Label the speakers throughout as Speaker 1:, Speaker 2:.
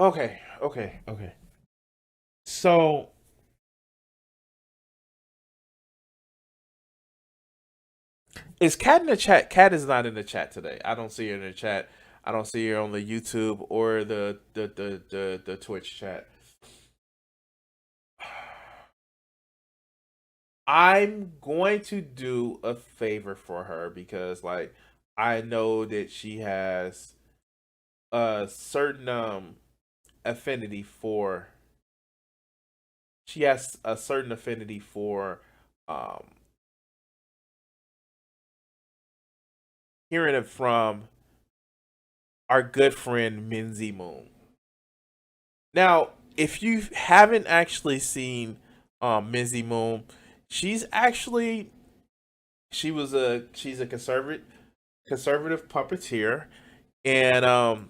Speaker 1: Okay, okay, okay. So is Cat in the chat? Cat is not in the chat today. I don't see her in the chat. I don't see her on the YouTube or the Twitch chat. I'm going to do a favor for her because like I know that she has a certain affinity for she has a certain affinity for um hearing it from our good friend Mimzy Moon. Now, if you haven't actually seen Mimzy Moon, she's actually she's a conservative puppeteer, and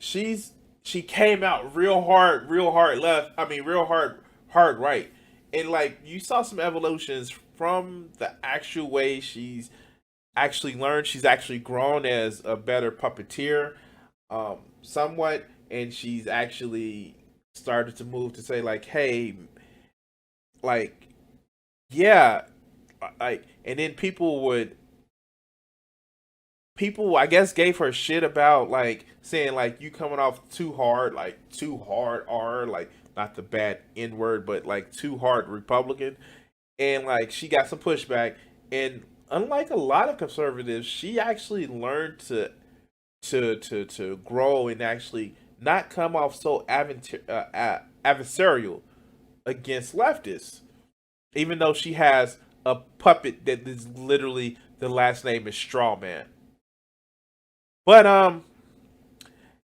Speaker 1: she came out real hard left. I mean, real hard right, and like you saw some evolutions from the actual way she's actually learned. She's actually grown as a better puppeteer, somewhat, and she's actually started to move to say like, hey, like, yeah, like, and then people I guess gave her shit about like saying like you coming off too hard R like not the bad N word but like too hard Republican, and like she got some pushback, and unlike a lot of conservatives she actually learned to grow and actually not come off so adversarial against leftists, even though she has a puppet that is literally the last name is Strawman. But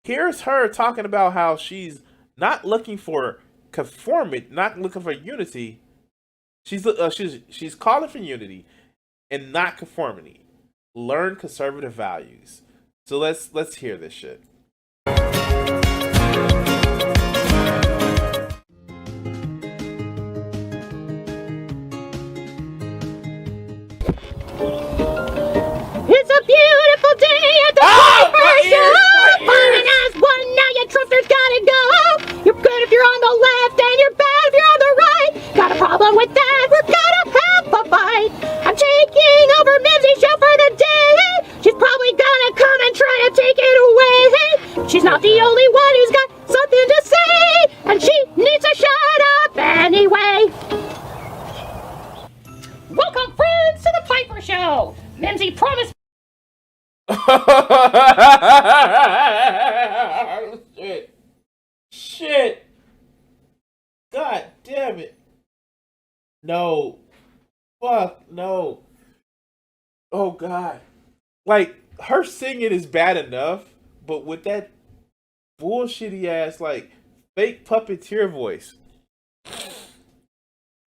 Speaker 1: here's her talking about how she's not looking for conformity, not looking for unity. She's calling for unity and not conformity. Learn conservative values. So let's hear this shit.
Speaker 2: It's a beautiful day at the Piper Show. Fine as one, now your trumpster's gotta go. You're good if you're on the left, and you're bad if you're on the right. Got a problem with that? We're gonna have a fight. I'm taking over Mimzy's show for the day. She's probably gonna come and try to take it away. She's not the only one who's got something to say, and she needs to shut up anyway. Welcome, friends, to the Piper Show. Mimzy promised.
Speaker 1: Shit. Shit. God damn it. No. Fuck no. Oh god. Like her singing is bad enough, but with that bullshitty ass like fake puppeteer voice.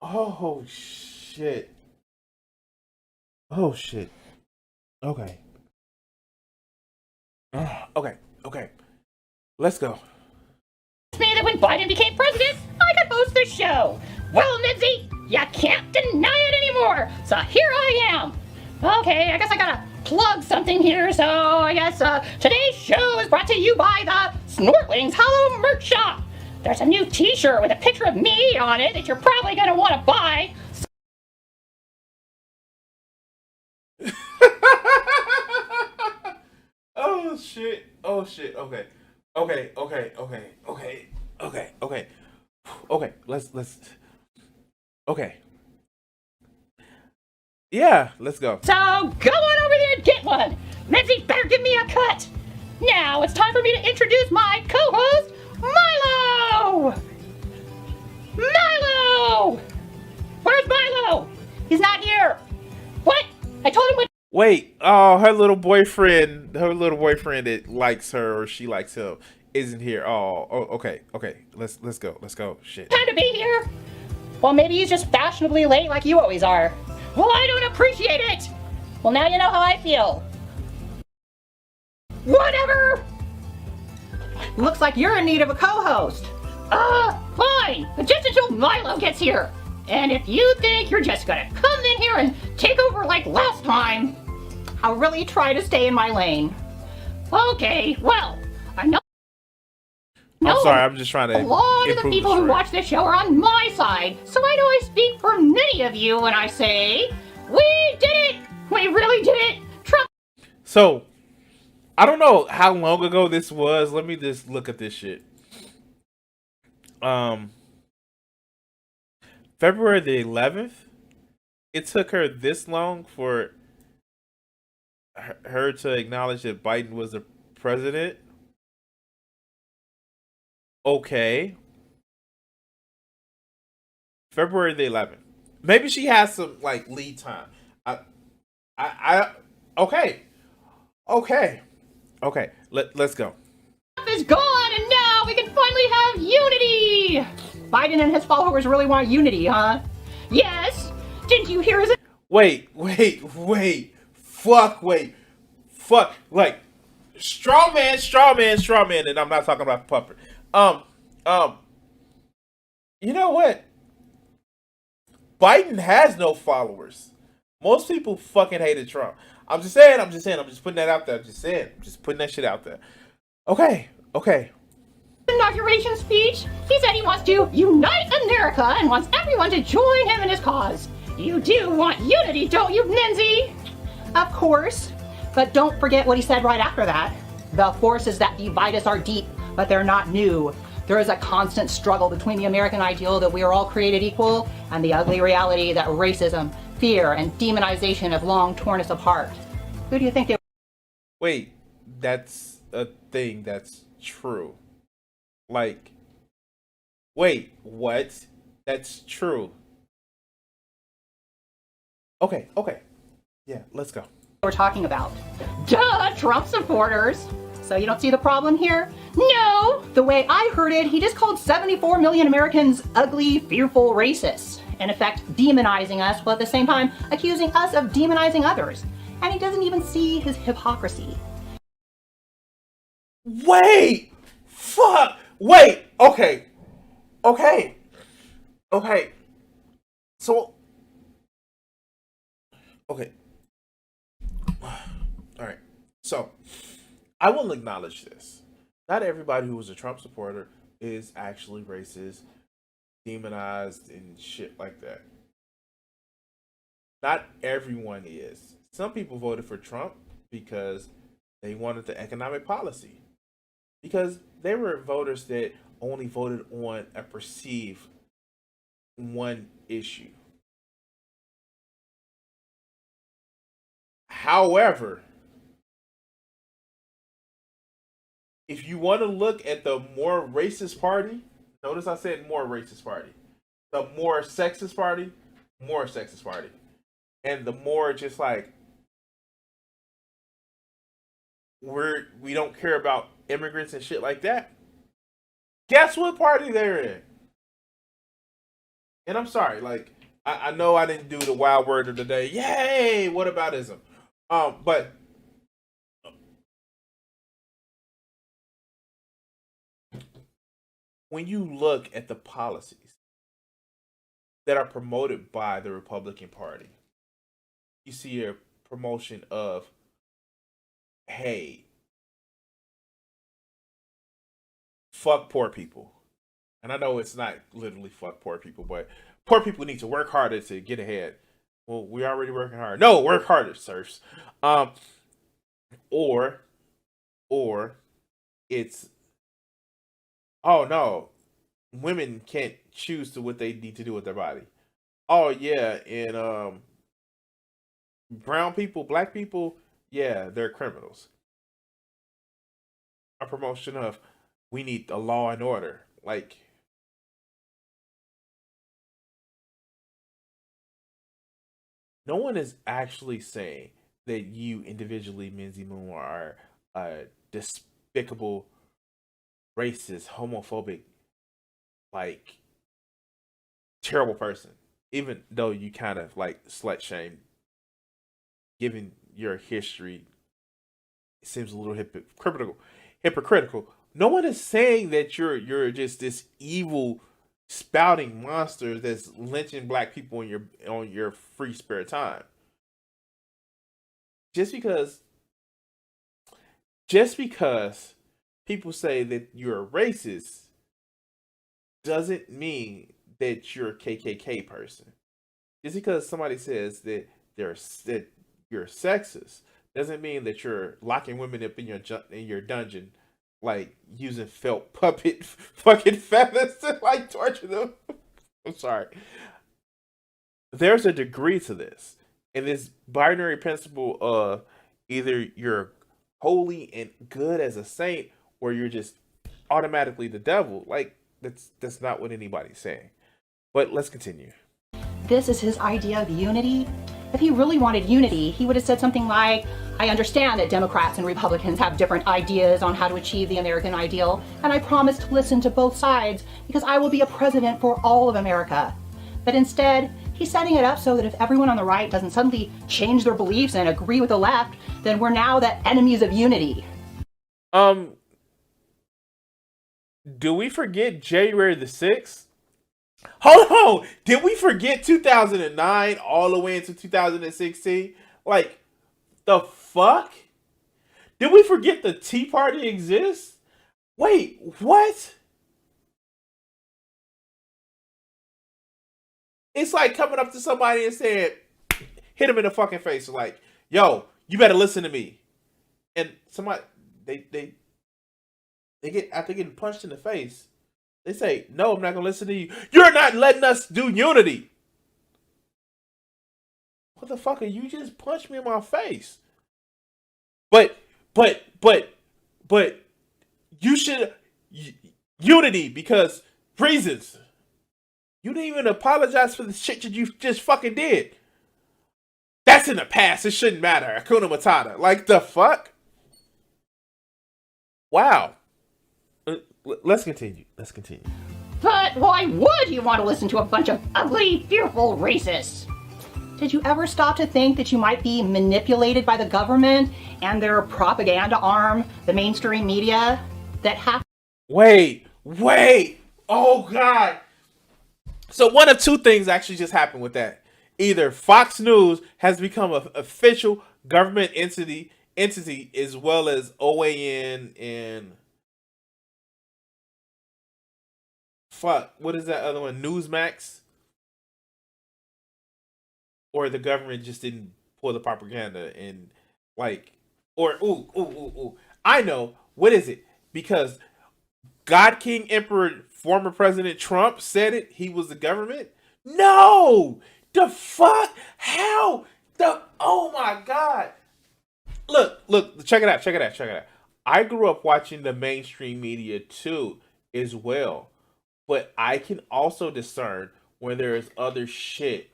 Speaker 1: Oh shit. Oh shit. Okay. Okay. Okay. Let's go.
Speaker 2: Me that when Biden became president, I could host the show. Well, Mimzy, you can't deny it anymore. So here I am. Okay, I guess I gotta plug something here. So I guess today's show is brought to you by the Snortlings Hollow Merch Shop. There's a new T-shirt with a picture of me on it that you're probably gonna want to buy.
Speaker 1: Oh shit. Oh shit. Okay. Okay. Okay. Okay. Okay. Okay. Okay. Okay. Let's. Okay. Yeah. Let's go.
Speaker 2: So go on over there and get one. Mimzy better give me a cut. Now it's time for me to introduce my co-host, Milo. Milo. Where's Milo? He's not here. What? I told him when.
Speaker 1: Wait. Oh, her little boyfriend that likes her or she likes him isn't here. Oh. Okay. Okay. Let's go. Let's go. Shit.
Speaker 2: Time to be here. Well, maybe he's just fashionably late like you always are. Well, I don't appreciate it. Well, now you know how I feel. Whatever. Looks like you're in need of a co-host. Fine. But just until Milo gets here. And if you think you're just gonna come in here and take over like last time, I'll really try to stay in my lane. Okay, well, I know.
Speaker 1: I'm sorry, I'm just trying to
Speaker 2: A lot of the
Speaker 1: improve
Speaker 2: people who
Speaker 1: stream.
Speaker 2: watch this show are on my side, so I know I speak for many of you when I say, we did it! We really did it! Trump.
Speaker 1: So, I don't know how long ago this was. Let me just look at this shit. February the 11th. It took her this long for her to acknowledge that Biden was the president. Okay. February the 11th. Maybe she has some like lead time. Okay. Let's go.
Speaker 2: Is gone, and now we can finally have unity! Biden and his followers really want unity, huh? Yes! Didn't you hear his...
Speaker 1: Wait. Fuck. Like, straw man, and I'm not talking about puppet. You know what? Biden has no followers. Most people fucking hated Trump. I'm just saying. I'm just putting that out there. I'm just putting that shit out there. Okay.
Speaker 2: inauguration speech? He said he wants to unite America and wants everyone to join him in his cause. You do want unity, don't you, Mimzy? Of course. But don't forget what he said right after that. The forces that divide us are deep, but they're not new. There is a constant struggle between the American ideal that we are all created equal and the ugly reality that racism, fear, and demonization have long torn us apart. Who do you think they...
Speaker 1: Wait, that's a thing that's true. Like, wait, what? That's true. Okay. Yeah, let's go.
Speaker 2: We're talking about? Duh, Trump supporters. So you don't see the problem here? No! The way I heard it, he just called 74 million Americans ugly, fearful racists. In effect, demonizing us, while at the same time accusing us of demonizing others. And he doesn't even see his hypocrisy.
Speaker 1: Wait! Fuck! Wait! Okay. So... Okay. Alright. So, I will acknowledge this. Not everybody who was a Trump supporter is actually racist, demonized, and shit like that. Not everyone is. Some people voted for Trump because they wanted the economic policy. Because they were voters that only voted on a perceived one issue. However, if you want to look at the more racist party, notice I said more racist party, the more sexist party, and the more just like we don't care about immigrants and shit like that. Guess what party they're in? And I'm sorry, like I know I didn't do the wild word of the day. Yay! What aboutism? But when you look at the policies that are promoted by the Republican Party, you see a promotion of, hey, fuck poor people. And I know it's not literally fuck poor people, but poor people need to work harder to get ahead. Well, we're already working hard. No, work harder, sirs. Or it's, oh no, women can't choose to what they need to do with their body. Oh yeah, and brown people, black people, yeah, they're criminals. A promotion of we need a law and order. Like, no one is actually saying that you individually, Mimzy Moon, are a despicable, racist, homophobic, like terrible person. Even though you kind of like slut shame, given your history, it seems a little hypocritical. No one is saying that you're just this evil spouting monster that's lynching black people on your free spare time. Just because just because people say that you're a racist doesn't mean that you're a KKK person. Just because somebody says that you're sexist doesn't mean that you're locking women up in your dungeon, like using felt puppet fucking feathers to like torture them. I'm sorry. There's a degree to this, and this binary principle of either you're holy and good as a saint, or you're just automatically the devil. Like that's not what anybody's saying. But let's continue.
Speaker 2: This is his idea of unity. If he really wanted unity, he would have said something like, I understand that Democrats and Republicans have different ideas on how to achieve the American ideal, and I promise to listen to both sides because I will be a president for all of America. But instead, he's setting it up so that if everyone on the right doesn't suddenly change their beliefs and agree with the left, then we're now the enemies of unity.
Speaker 1: Do we forget January the 6th? Hold on! Did we forget 2009 all the way into 2016? Like, the fuck? Did we forget the Tea Party exists? Wait, what? It's like coming up to somebody and saying, hit him in the fucking face, like, yo, you better listen to me. And somebody, they get, after getting punched in the face, they say, no, I'm not going to listen to you. You're not letting us do unity. What the fuck? You just punched me in my face. But you should, unity because reasons. You didn't even apologize for the shit that you just fucking did. That's in the past. It shouldn't matter. Hakuna Matata. Like, the fuck? Wow. Let's continue.
Speaker 2: But why would you want to listen to a bunch of ugly, fearful racists? Did you ever stop to think that you might be manipulated by the government and their propaganda arm, the mainstream media, that have...
Speaker 1: Wait. Oh, God. So one of two things actually just happened with that. Either Fox News has become an official government entity as well as OAN and... Fuck, what is that other one? Newsmax? Or the government just didn't pull the propaganda and like, or I know, what is it? Because God King Emperor former President Trump said it, he was the government? No! The fuck? How? Oh my God. Look, check it out. I grew up watching the mainstream media too, as well. But I can also discern when there is other shit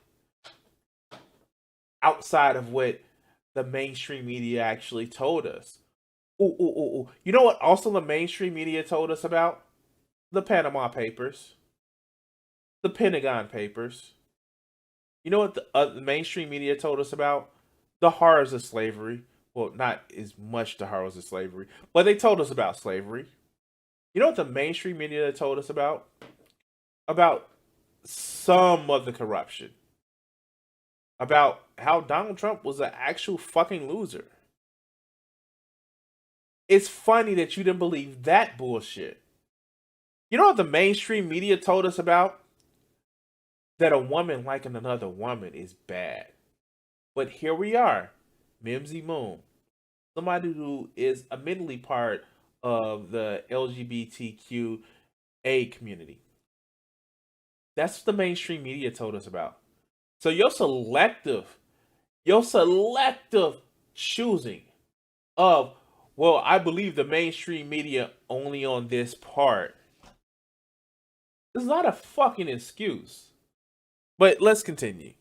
Speaker 1: outside of what the mainstream media actually told us. Ooh. You know what also the mainstream media told us about? The Panama Papers. The Pentagon Papers. You know what the mainstream media told us about? The horrors of slavery. Well, not as much the horrors of slavery, but they told us about slavery. You know what the mainstream media told us about? About some of the corruption. About how Donald Trump was an actual fucking loser. It's funny that you didn't believe that bullshit. You know what the mainstream media told us about? That a woman liking another woman is bad. But here we are, Mimzy Moon, somebody who is admittedly part of the LGBTQA community. That's what the mainstream media told us about. So your selective choosing of, well, I believe the mainstream media only on this part, is not a fucking excuse. But let's continue.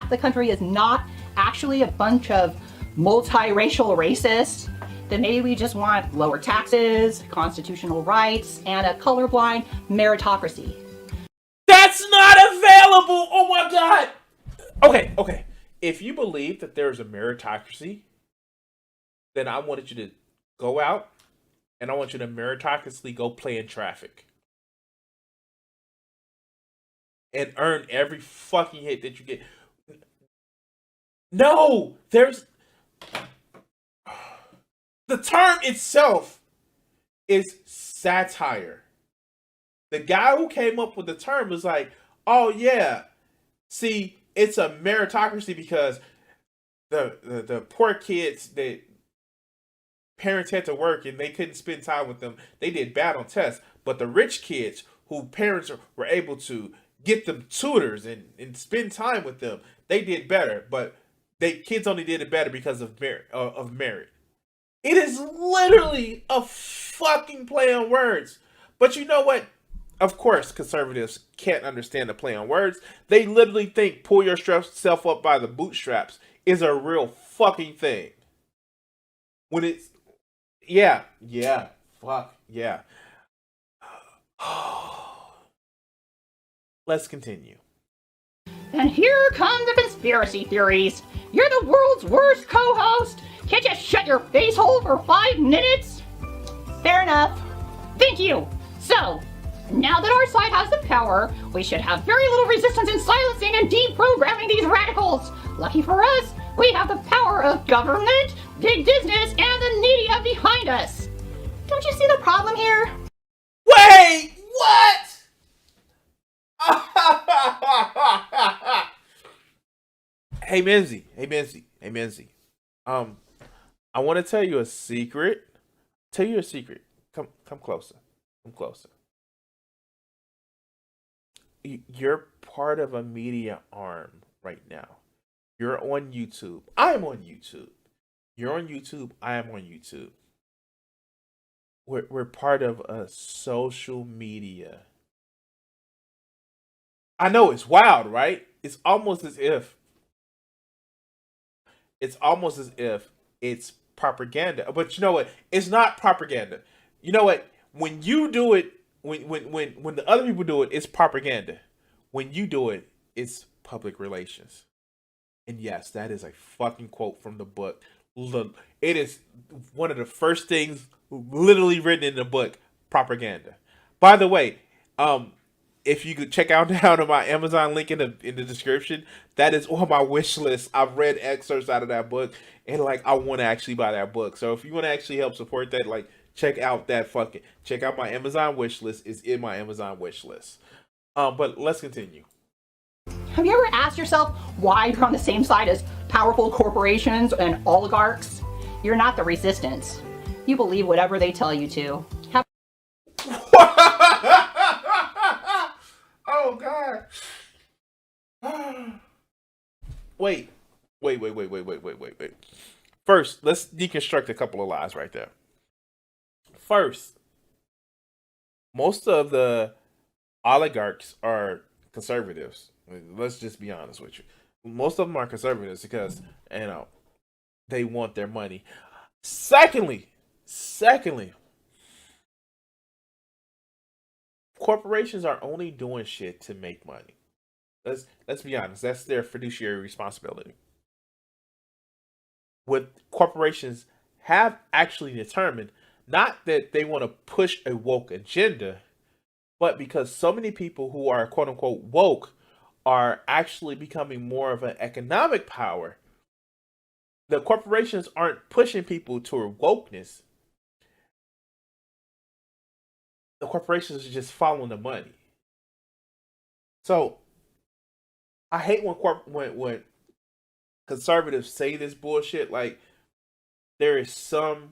Speaker 2: The country is not actually a bunch of multiracial racists, then maybe we just want lower taxes, constitutional rights, and a colorblind meritocracy.
Speaker 1: That's not available! Oh my God! Okay. If you believe that there's a meritocracy, then I wanted you to go out and I want you to meritocracyly go play in traffic. And earn every fucking hit that you get. No! The term itself is satire. The guy who came up with the term was like, oh yeah, see, it's a meritocracy because the poor kids that parents had to work and they couldn't spend time with them, they did bad on tests. But the rich kids who parents were able to get them tutors and spend time with them, they did better. But kids only did it better because of merit. It is literally a fucking play on words. But you know what? Of course, conservatives can't understand the play on words. They literally think pull yourself up by the bootstraps is a real fucking thing. When it's, yeah, fuck, yeah. Let's continue.
Speaker 2: And here come the conspiracy theories. You're the world's worst co-host. Can't you shut your face hole for 5 minutes? Fair enough. Thank you. So, now that our side has the power, we should have very little resistance in silencing and deprogramming these radicals. Lucky for us, we have the power of government, big business, and the media behind us. Don't you see the problem here?
Speaker 1: Wait, what? Hey Mimzy. I want to tell you a secret. Come closer. You're part of a media arm right now. You're on YouTube. I am on YouTube. You're on YouTube. I am on YouTube. We're part of a social media. I know it's wild, right? It's almost as if it's propaganda. But you know what? It's not propaganda. You know what? When you do it, when the other people do it, it's propaganda. When you do it, it's public relations. And yes, that is a fucking quote from the book. It is one of the first things literally written in the book, propaganda. By the way, if you could check out down to my Amazon link in the description, that is on my wish list. I've read excerpts out of that book, and like I want to actually buy that book. So if you want to actually help support that, like check out my Amazon wish list. Is in my Amazon wish list. But let's continue.
Speaker 2: Have you ever asked yourself why you're on the same side as powerful corporations and oligarchs? You're not the resistance. You believe whatever they tell you to.
Speaker 1: Oh God. Wait. First, let's deconstruct a couple of lies right there. First, most of the oligarchs are conservatives. Let's just be honest with you. Most of them are conservatives because, they want their money. Secondly, corporations are only doing shit to make money. Let's be honest. That's their fiduciary responsibility. What corporations have actually determined, not that they want to push a woke agenda, but because so many people who are quote unquote woke are actually becoming more of an economic power, the corporations aren't pushing people toward wokeness. The corporations are just following the money. So I hate when conservatives say this bullshit. Like there is some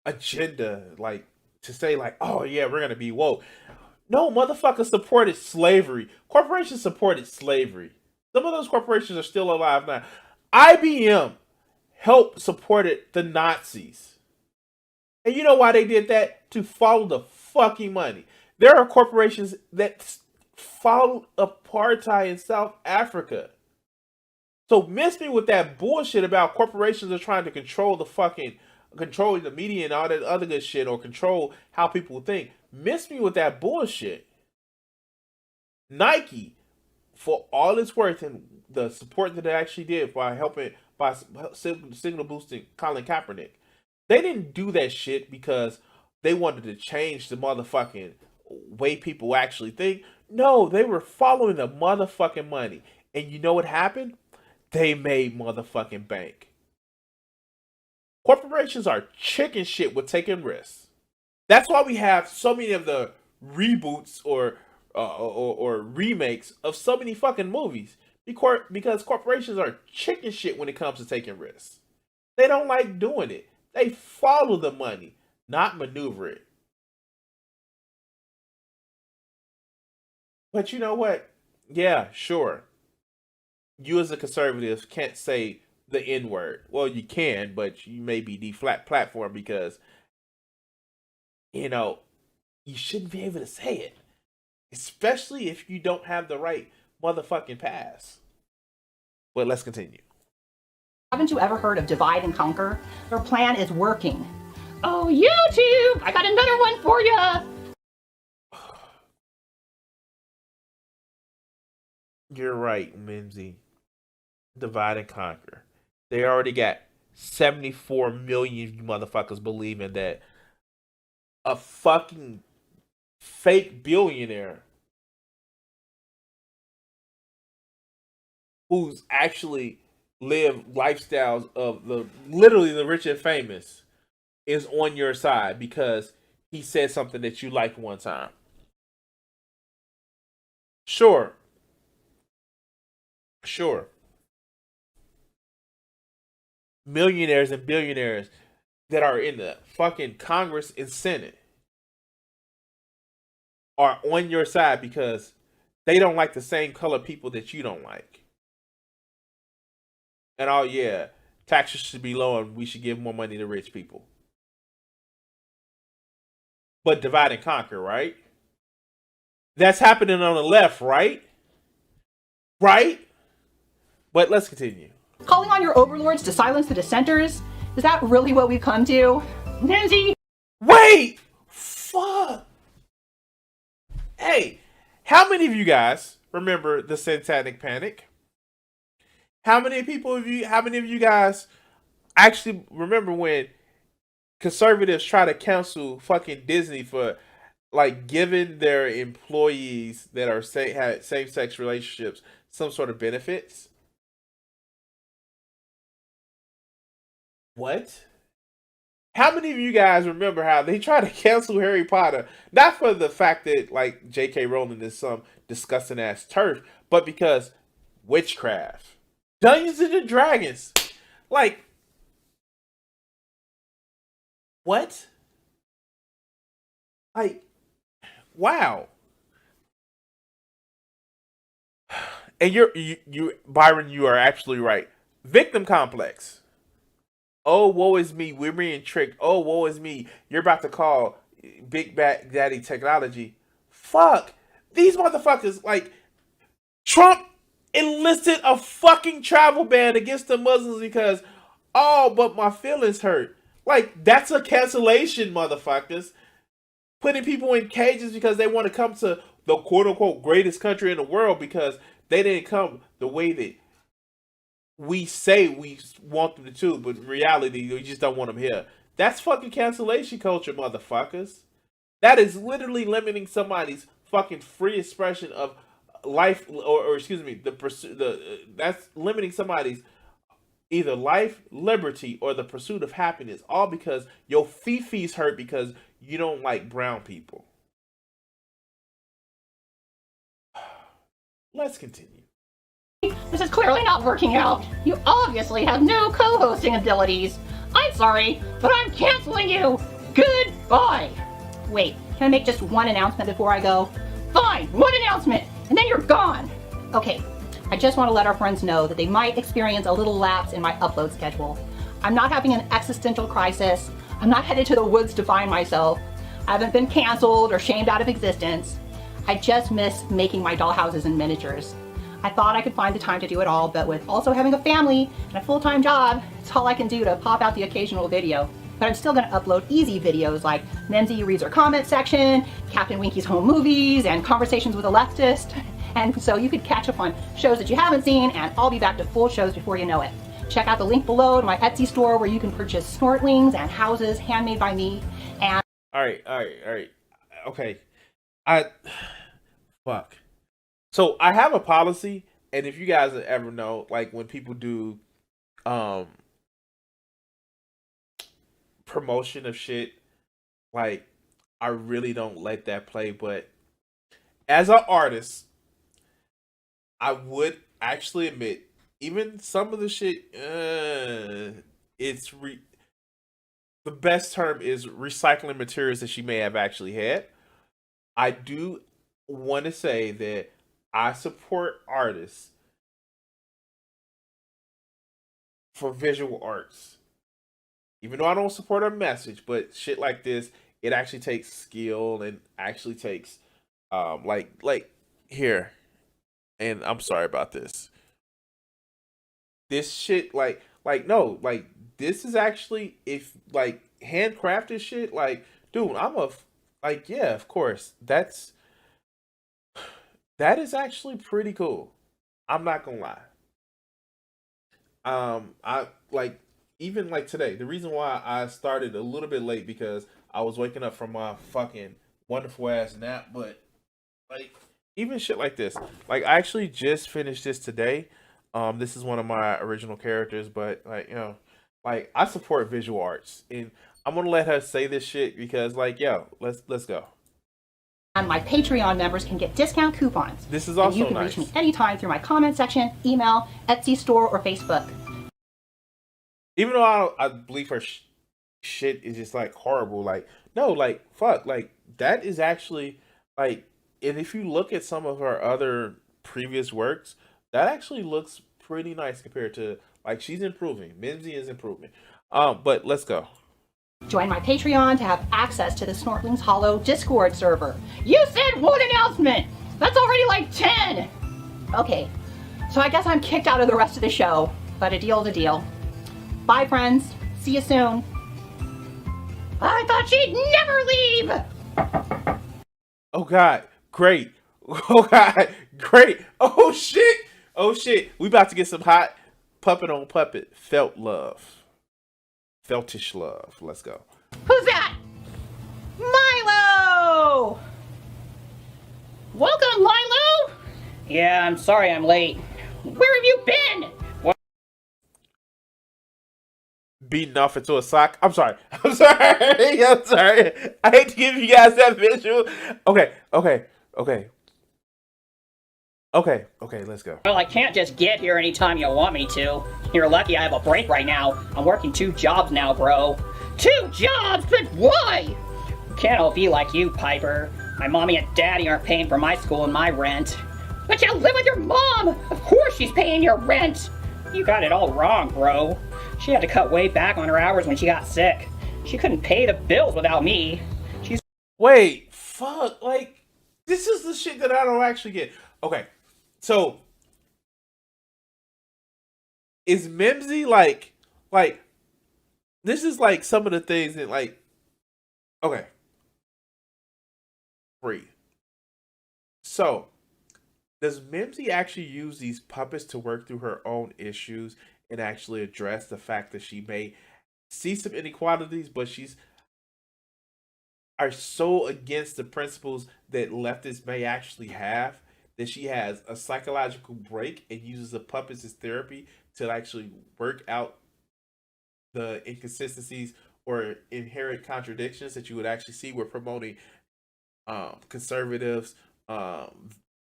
Speaker 1: agenda, like to say, like, oh yeah, we're gonna be woke. No, motherfuckers supported slavery. Corporations supported slavery. Some of those corporations are still alive now. IBM helped supported the Nazis. And you know why they did that? To follow the fucking money. There are corporations that followed apartheid in South Africa. So miss me with that bullshit about corporations are trying to controlling the media and all that other good shit, or control how people think. Miss me with that bullshit. Nike, for all its worth and the support that they actually did by signal boosting Colin Kaepernick, they didn't do that shit because they wanted to change the motherfucking way people actually think. No, they were following the motherfucking money. And you know what happened? They made motherfucking bank. Corporations are chicken shit with taking risks. That's why we have so many of the reboots or remakes of so many fucking movies. Because corporations are chicken shit when it comes to taking risks. They don't like doing it. They follow the money, not maneuver it. But you know what? Yeah, sure. You as a conservative can't say the N word. Well, you can, but you may be deflat platform because you know you shouldn't be able to say it, especially if you don't have the right motherfucking pass. But let's continue.
Speaker 3: Haven't you ever heard of divide and conquer? Their plan is working.
Speaker 2: Oh, YouTube! I got another one for ya!
Speaker 1: You're right, Mimzy. Divide and conquer. They already got 74 million you motherfuckers believing that a fucking fake billionaire who's actually lived lifestyles of literally the rich and famous is on your side because he said something that you liked one time. Sure. Millionaires and billionaires that are in the fucking Congress and Senate are on your side because they don't like the same color people that you don't like. And oh yeah, taxes should be low and we should give more money to rich people. But divide and conquer, right? That's happening on the left, right? Right? But let's continue.
Speaker 3: Calling on your overlords to silence the dissenters? Is that really what we've come to?
Speaker 2: Mimzy!
Speaker 1: Wait! Fuck! Hey, how many of you guys remember the Satanic Panic? How many of you guys actually remember when conservatives try to cancel fucking Disney for like giving their employees that are had same-sex relationships some sort of benefits? What? How many of you guys remember how they tried to cancel Harry Potter? Not for the fact that like J.K. Rowling is some disgusting ass turf, but because witchcraft. Dungeons and Dragons. Like, what? Like, wow. And you Byron, you are absolutely right. Victim complex. Oh, woe is me. We're being tricked. Oh, woe is me. You're about to call Big Bad Daddy technology. Fuck. These motherfuckers, like, Trump enlisted a fucking travel ban against the Muslims because, oh, but my feelings hurt. Like, that's a cancellation, motherfuckers. Putting people in cages because they want to come to the quote-unquote greatest country in the world because they didn't come the way that we say we want them to, but in reality, we just don't want them here. That's fucking cancellation culture, motherfuckers. That is literally limiting somebody's fucking free expression of life, or excuse me, that's limiting somebody's either life, liberty, or the pursuit of happiness, all because your fifis hurt because you don't like brown people. Let's continue.
Speaker 2: This is clearly not working out. You obviously have no co-hosting abilities. I'm sorry, but I'm canceling you. Goodbye.
Speaker 3: Wait, can I make just one announcement before I go?
Speaker 2: Fine, one announcement, and then you're gone.
Speaker 3: Okay, I just want to let our friends know that they might experience a little lapse in my upload schedule. I'm not having an existential crisis. I'm not headed to the woods to find myself. I haven't been canceled or shamed out of existence. I just miss making my dollhouses and miniatures. I thought I could find the time to do it all, but with also having a family and a full-time job, it's all I can do to pop out the occasional video. But I'm still going to upload easy videos like Mimzy reads her comment section, Captain Winky's home movies, and conversations with a leftist. And so you could catch up on shows that you haven't seen, and I'll be back to full shows before you know it. Check out the link below to my Etsy store where you can purchase snortlings and houses handmade by me. And
Speaker 1: all right. Okay. Fuck. So I have a policy, and if you guys ever know, like when people do promotion of shit, like I really don't let that play. But as an artist, I would actually admit, even some of the shit, it's the best term is recycling materials that she may have actually had. I do want to say that I support artists for visual arts. Even though I don't support her message, but shit like this, it actually takes skill and actually takes like here. And I'm sorry about this. This shit like no, like this is actually if like handcrafted shit, like dude, like yeah, of course. That is actually pretty cool. I'm not gonna lie. I like even like today. The reason why I started a little bit late because I was waking up from my fucking wonderful ass nap. But like even shit like this, like I actually just finished this today. This is one of my original characters, but like like I support visual arts, and I'm gonna let her say this shit because like yo, let's go.
Speaker 3: And my Patreon members can get discount coupons.
Speaker 1: This is
Speaker 3: And
Speaker 1: also
Speaker 3: you can
Speaker 1: nice.
Speaker 3: reach me anytime through my comment section, email, Etsy store, or Facebook.
Speaker 1: Even though I believe her shit is just like horrible, like no, like fuck, like that is actually like, and if you look at some of her other previous works, that actually looks pretty nice compared to like she's improving. Mimzy is improving. But let's go.
Speaker 3: Join my Patreon to have access to the Snortlings Hollow Discord server. You said one announcement! That's already like 10! Okay, so I guess I'm kicked out of the rest of the show, but a deal's a deal. Bye, friends. See you soon. I thought she'd never leave!
Speaker 1: Oh god, great. Oh god, great. Oh shit. Oh shit. We about to get some hot puppet on puppet felt love. Feltish love. Let's go.
Speaker 3: Who's that? Milo! Welcome, Milo!
Speaker 4: Yeah, I'm sorry I'm late.
Speaker 3: Where have you been?
Speaker 1: Beating off into a sock. I'm sorry. I'm sorry. I'm sorry. I hate to give you guys that visual. Okay. Let's go.
Speaker 4: Well, I can't just get here anytime you want me to. You're lucky I have a break right now. I'm working 2 jobs now, bro. 2 jobs? But why? Can't all be like you, Piper. My mommy and daddy aren't paying for my school and my rent. But you live with your mom! Of course she's paying your rent! You got it all wrong, bro. She had to cut way back on her hours when she got sick. She couldn't pay the bills without me. She's...
Speaker 1: Wait, fuck. Like, this is the shit that I don't actually get. Okay, so is Mimzy like this is like some of the things that like okay. Breathe. So does Mimzy actually use these puppets to work through her own issues and actually address the fact that she may see some inequalities, but she's are so against the principles that leftists may actually have that she has a psychological break and uses the puppets as therapy to actually work out the inconsistencies or inherent contradictions that you would actually see with promoting conservatives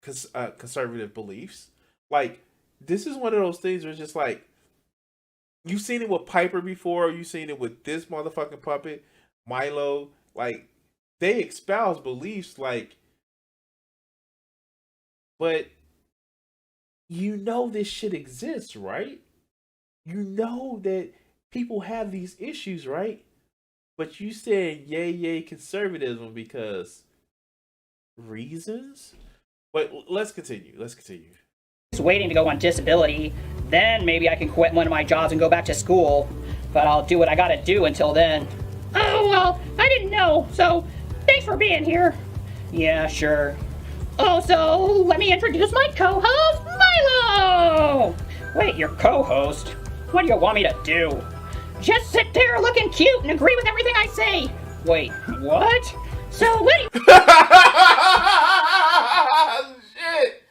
Speaker 1: conservative beliefs. Like this is one of those things where it's just like you've seen it with Piper before, you've seen it with this motherfucking puppet Milo. Like they espouse beliefs like, but you know this shit exists, right? You know that people have these issues, right? But you said yay conservatism because reasons? But let's continue.
Speaker 4: waiting to go on disability. Then maybe I can quit one of my jobs and go back to school. But I'll do what I gotta do until then. Oh, well, I didn't know, so thanks for being here. Yeah, sure. Oh, so let me introduce my co-host, Milo! Wait, your co-host? What do you want me to do? Just sit there looking cute and agree with everything I say. Wait, what? So what do you...
Speaker 1: Shit!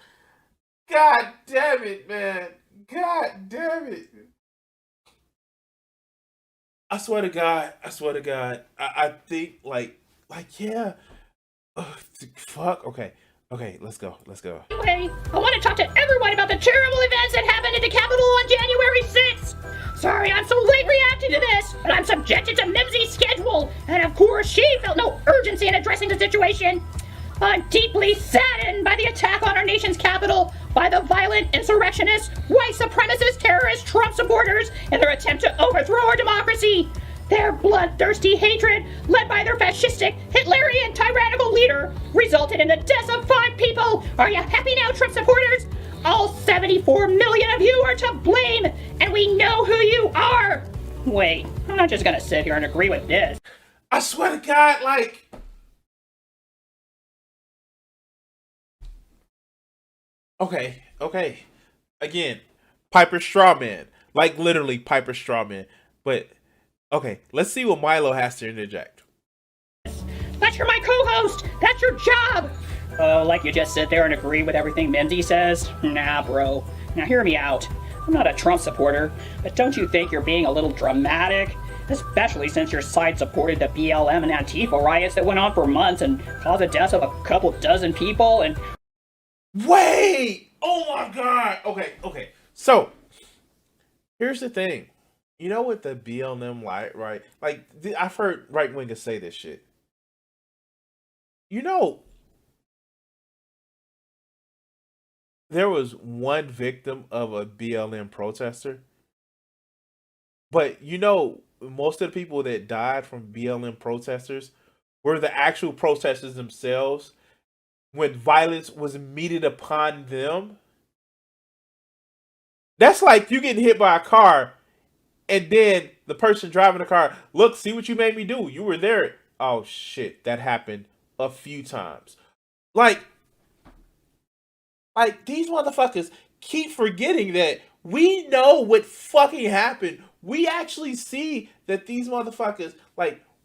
Speaker 1: God damn it, man. God damn it. I swear to God, I think yeah. Ugh, fuck. Okay, let's go.
Speaker 4: Anyway, I want to talk to everyone about the terrible events that happened at the Capitol on January 6th. Sorry I'm so late reacting to this, but I'm subjected to Mimzy's schedule, and of course she felt no urgency in addressing the situation. I'm deeply saddened by the attack on our nation's capital by the violent insurrectionist, white supremacist, terrorist Trump supporters in their attempt to overthrow our democracy. Their bloodthirsty hatred, led by their fascistic, Hitlerian, tyrannical leader, resulted in the deaths of 5 people. Are you happy now, Trump supporters? All 74 million of you are to blame, and we know who you are. Wait, I'm not just gonna sit here and agree with this.
Speaker 1: I swear to God, okay. Again, Piper Strawman. Like literally Piper Strawman. But okay, let's see what Milo has to interject.
Speaker 4: That's my co-host. That's your job. Oh, like you just sit there and agree with everything Mimzy says? Nah, bro. Now hear me out. I'm not a Trump supporter, but don't you think you're being a little dramatic? Especially since your side supported the BLM and Antifa riots that went on for months and caused the deaths of a couple dozen people and...
Speaker 1: Wait! Oh my God! Okay. So, here's the thing. You know what the BLM right? Like, I've heard right-wingers say this shit. You know, there was one victim of a BLM protester. But, you know, most of the people that died from BLM protesters were the actual protesters themselves when violence was meted upon them. That's like you getting hit by a car and then the person driving the car, look, see what you made me do. You were there. Oh shit, that happened a few times. Like these motherfuckers keep forgetting that we know what fucking happened. We actually see that these motherfuckers,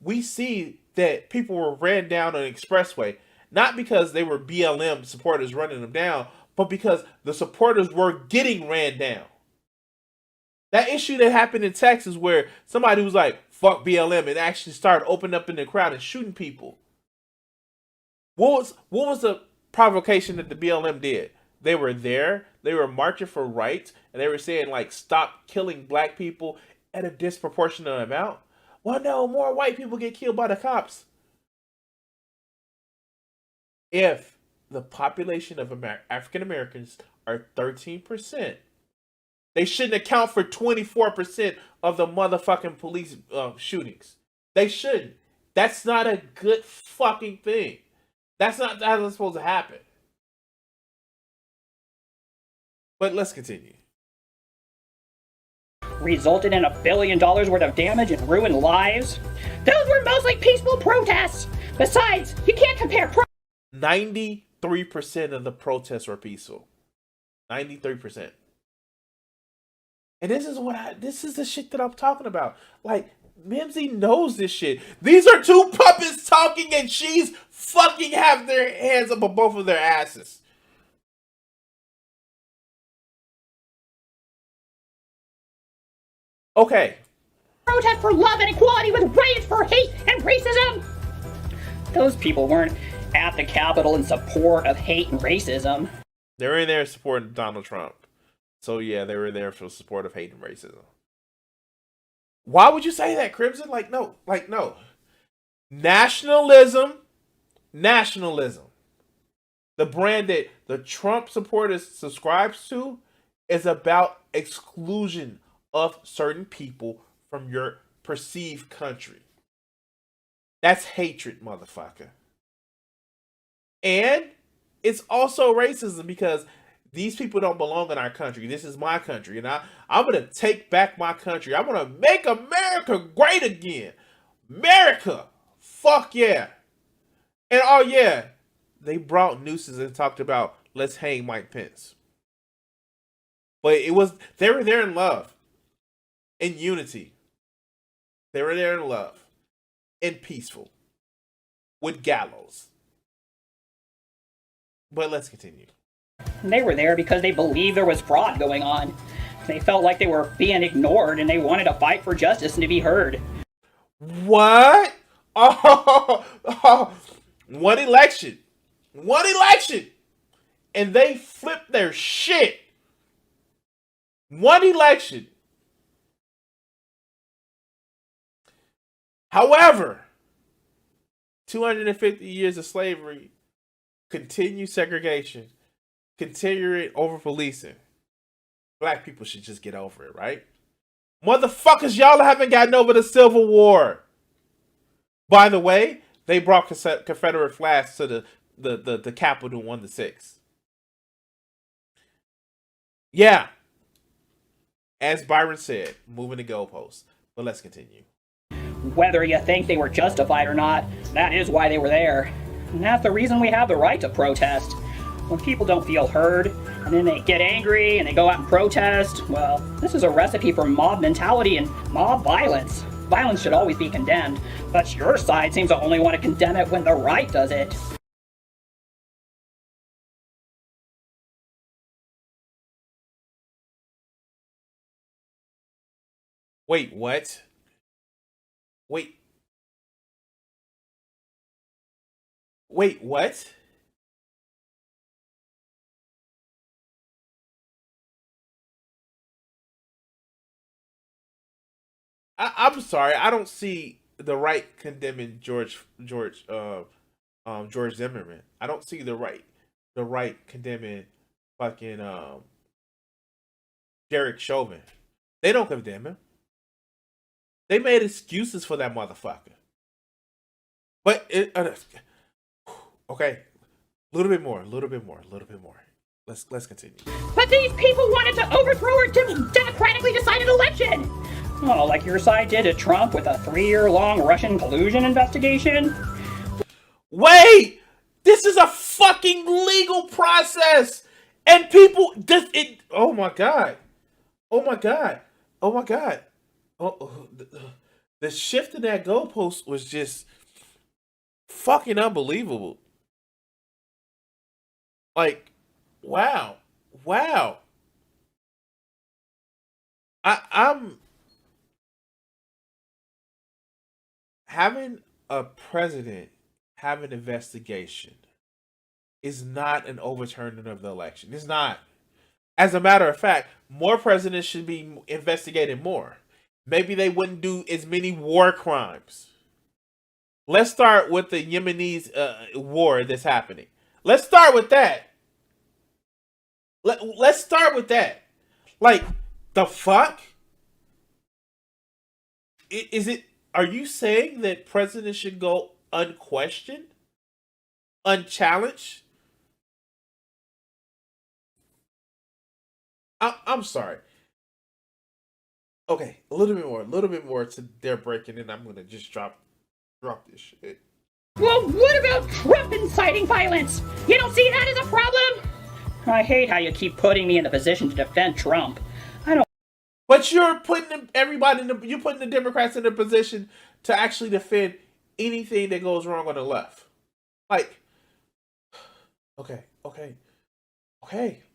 Speaker 1: we see that people were ran down on an expressway. Not because they were BLM supporters running them down, but because the supporters were getting ran down. That issue that happened in Texas where somebody was like, fuck BLM, and actually started opening up in the crowd and shooting people. What was the provocation that the BLM did? They were there, they were marching for rights, and they were saying, stop killing black people at a disproportionate amount. Well, no, more white people get killed by the cops. If the population of African Americans are 13%, they shouldn't account for 24% of the motherfucking police shootings. They shouldn't. That's not a good fucking thing. That's not how it's supposed to happen. But let's continue.
Speaker 4: Resulted in $1 billion worth of damage and ruined lives. Those were mostly peaceful protests. Besides, you can't compare
Speaker 1: 93% of the protests were peaceful. 93%. And this is the shit that I'm talking about. Mimzy knows this shit. These are two puppets talking and she's fucking have their hands up on both of their asses. Okay.
Speaker 4: Protest for love and equality with riots for hate and racism. Those people weren't at the Capitol in support of hate and racism.
Speaker 1: They were in there supporting Donald Trump. So yeah, they were there for support of hate and racism. Why would you say that, Crimson? No. Nationalism. The brand that the Trump supporters subscribes to is about exclusion of certain people from your perceived country. That's hatred, motherfucker. And it's also racism because these people don't belong in our country. This is my country. And I'm going to take back my country. I'm going to make America great again. America. Fuck yeah. And oh yeah, they brought nooses and talked about let's hang Mike Pence. But they were there in love. In unity. They were there in love. And peaceful. With gallows. But let's continue.
Speaker 4: They were there because they believed there was fraud going on. They felt like they were being ignored and they wanted to fight for justice and to be heard.
Speaker 1: What? Oh, one election, and they flipped their shit. One election. However, 250 years of slavery, continued segregation, continuing over policing. Black people should just get over it, right? Motherfuckers, y'all haven't gotten over the Civil War. By the way, they brought Confederate flags to the Capitol on the 6th. Yeah. As Byron said, moving the goalposts. But let's continue.
Speaker 4: Whether you think they were justified or not, that is why they were there. And that's the reason we have the right to protest. When people don't feel heard, and then they get angry and they go out and protest, well, this is a recipe for mob mentality and mob violence. Violence should always be condemned, but your side seems to only want to condemn it when the right does it.
Speaker 1: Wait, what? Wait, what? I'm sorry, I don't see the right condemning George Zimmerman. I don't see the right condemning fucking Derek Chauvin. They don't condemn him. They made excuses for that motherfucker. But okay, a little bit more. Let's continue.
Speaker 4: But these people wanted to overthrow our democratically decided election. Oh, like your side did to Trump with a 3-year-long Russian collusion investigation?
Speaker 1: Wait! This is a fucking legal process! And people... oh my god. The shift in that goalpost was just fucking unbelievable. Like, wow. I'm having a president have an investigation is not an overturning of the election. It's not. As a matter of fact, more presidents should be investigated more. Maybe they wouldn't do as many war crimes. Let's start with the Yemenis war that's happening. Let's start with that. Let's start with that. Like, the fuck? Are you saying that presidents should go unquestioned? Unchallenged? I'm sorry. Okay, a little bit more to their breaking, and I'm gonna just drop this shit.
Speaker 4: Well, what about Trump inciting violence? You don't see that as a problem? I hate how you keep putting me in the position to defend Trump. I don't.
Speaker 1: But you're putting you're putting the Democrats in a position to actually defend anything that goes wrong on the left. Like, okay.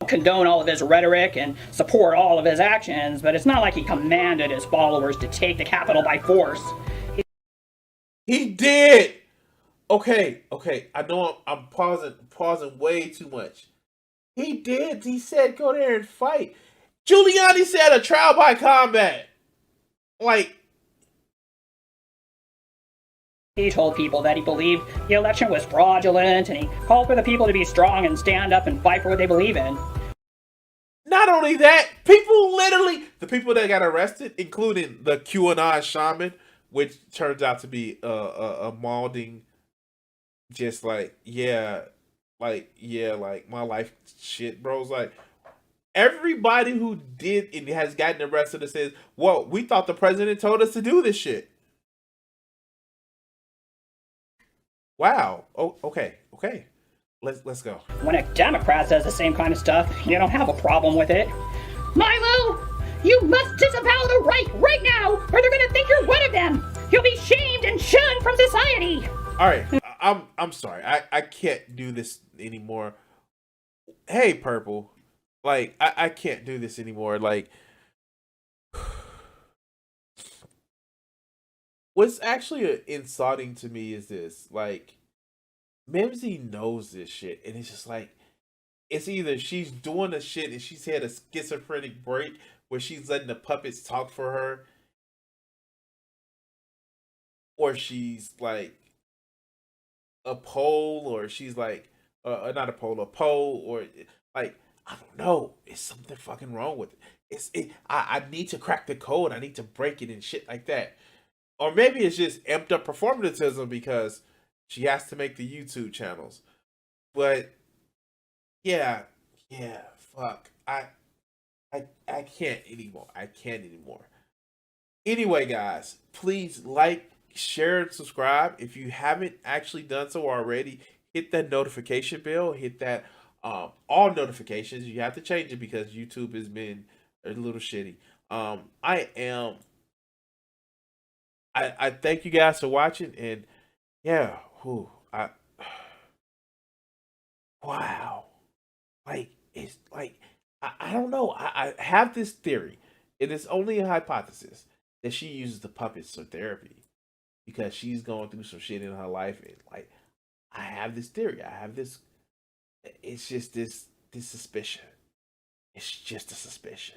Speaker 4: Condone all of his rhetoric and support all of his actions, but it's not like he commanded his followers to take the Capitol by force.
Speaker 1: He did. Okay. I know I'm pausing way too much. He did. He said go there and fight. Giuliani said a trial by combat. Like,
Speaker 4: he told people that he believed the election was fraudulent, and he called for the people to be strong and stand up and fight for what they believe in.
Speaker 1: Not only that, the people that got arrested, including the QAnon shaman, which turns out to be a molding, just like my life shit, bro. It's like everybody who did and has gotten arrested and says, "Well, we thought the president told us to do this shit." Wow. Oh, okay. Let's go.
Speaker 4: When a Democrat says the same kind of stuff, you don't have a problem with it. Milo, you must disavow the right now, or they're gonna think you're one of them. You'll be shamed and shunned from society.
Speaker 1: All right, I'm sorry. I can't do this anymore. Hey, Purple, like I can't do this anymore. Like, What's actually insulting to me is this: like, Mimsy knows this shit, and it's just like it's either she's doing the shit and she's had a schizophrenic break where she's letting the puppets talk for her, or she's like a pole, or she's like not a pole, or like I don't know. It's something fucking wrong with it. I need to crack the code. I need to break it and shit like that. Or maybe it's just amped up performatism because she has to make the YouTube channels. But yeah, yeah, fuck. I can't anymore. I can't anymore. Anyway, guys, please like, share, and subscribe. If you haven't actually done so already, hit that notification bell. Hit that all notifications. You have to change it because YouTube has been a little shitty. I thank you guys for watching, and yeah, wow, like it's like I don't know. I have this theory, and it's only a hypothesis that she uses the puppets for therapy because she's going through some shit in her life, and like I have this theory. I have this. It's just this suspicion. It's just a suspicion.